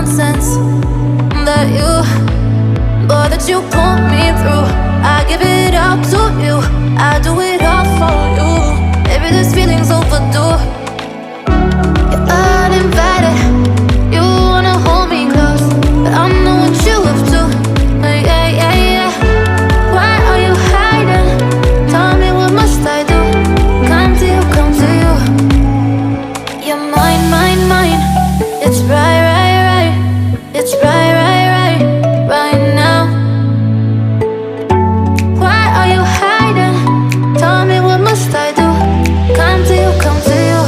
nonsense that you put me through. I give it up to you, I do it all for you. Maybe this feeling's overdue. You're uninvited, you wanna hold me close, but I know what you up to. Yeah, yeah, yeah. Why are you hiding? Tell me, what must I do? Come to you, come to you. You're mine, mine, mine. It's right, right, right. It's right, right, right, right now. Why are you hiding? Tell me, what must I do? Come to you, come to you.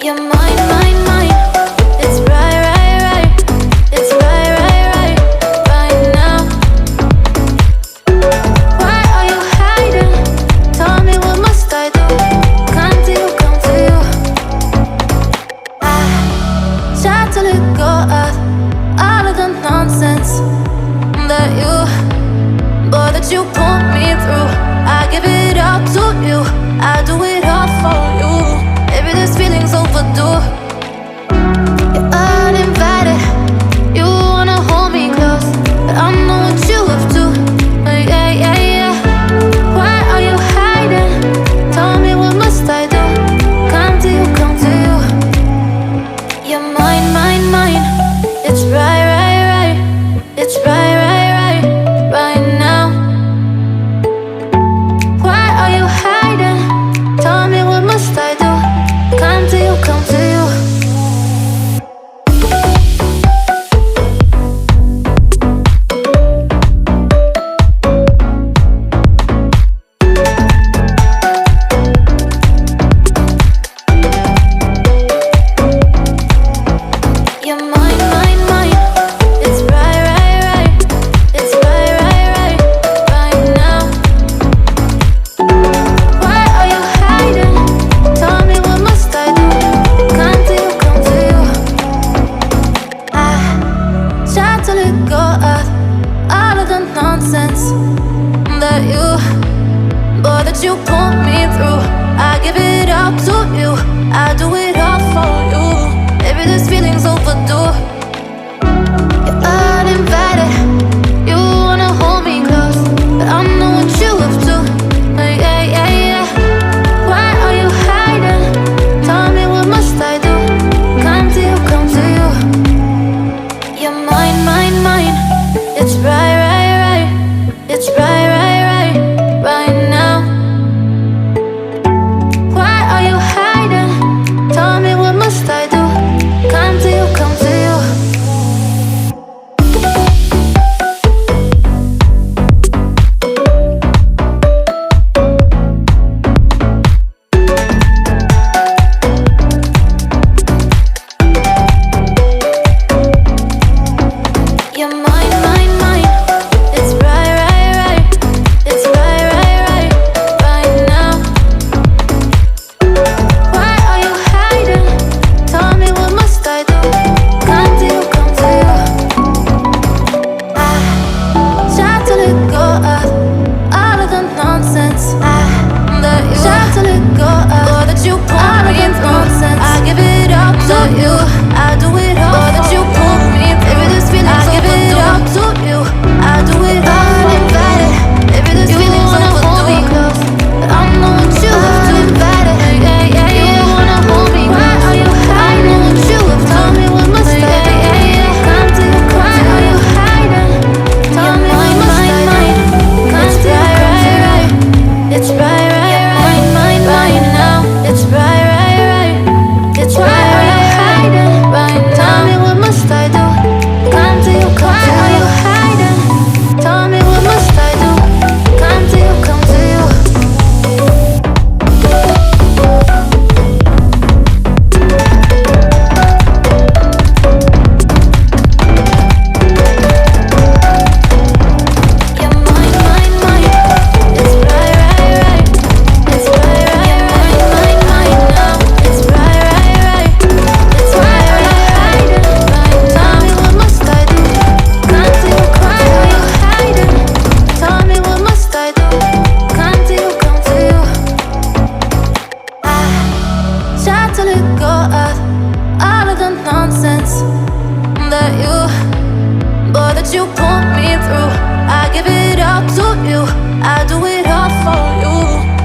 You're mine, mine, mine. It's right, right, right. It's right, right, right, right now. Why are you hiding? Tell me, what must I do? Come to you, come to you. I tried to let go of all of the nonsense that you put me through. I give it up to you, I do it all for you. Maybe this feeling's overdue. You're uninvited, you wanna hold me close, but I know what you up to. Yeah, yeah, yeah. Why are you hiding? Tell me, what must I do? Come to you, come to you. You're mine, mine, mine. It's right, right, right. It's right, right, right, right now. Why are you hiding? Tell me, what must I do? Come to you, come to you. You're mine, mine, mine. It's right, right, right. It's right, right, right, right now. Why are you hiding? Tell me, what must I do? Come to you, come to you. I tried to let go of all of the nonsense that you put me through. I give it up to you, I do it all for you. Maybe this feeling's overdue. You're uninvited, you wanna hold me close, but I know what you up to. Yeah, yeah, yeah. Why are you hiding? Tell me, what must I do? Come to you, come to you. You're mine, mine, mine. It's right, right, right. It's right, right, right, right now. Why are you hiding? Tell me, what must I do? Come that you put me through. I give it up to you, I do it all for you.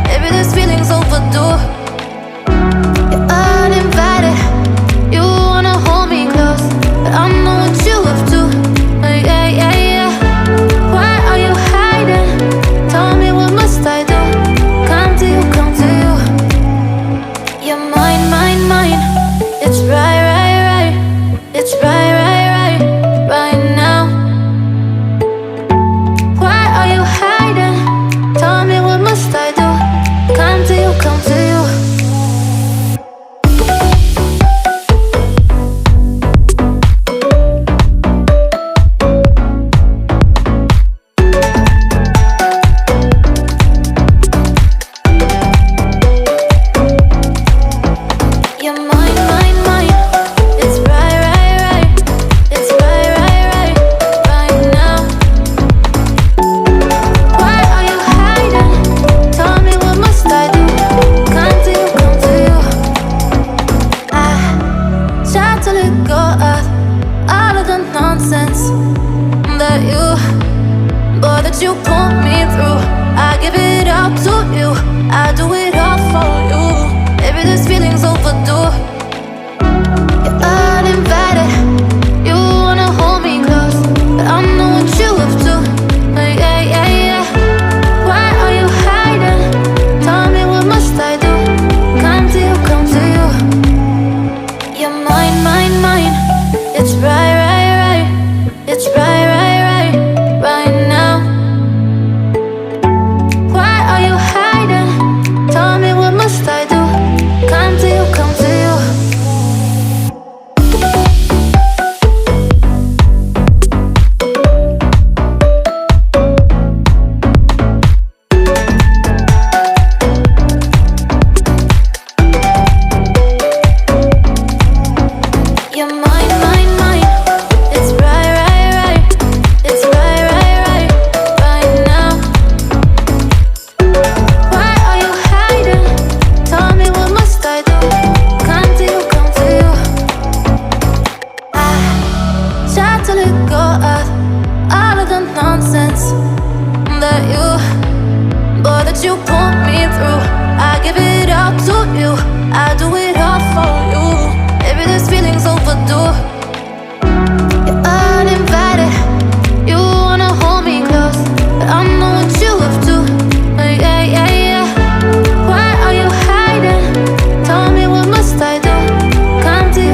Maybe this feeling's overdue. You're uninvited, you wanna hold me close, but I know what you have to. Yeah, yeah, yeah. Why are you hiding? Tell me, what must I do? Come to you, come to you. You're mine, mine, mine. It's right, right, right. It's right, right, right, right now. Why are you hiding? Tell me, what must I do? Come to you, come to you. You're mine, mine, mine. It's right, right, right. It's right, right, right, right now. Why are you hiding? Tell me, what must I do? Come to you, come to you. I try to let go of all of the nonsense that you put me through. I give it up to you, I do it all for you. Maybe this feeling's overdue.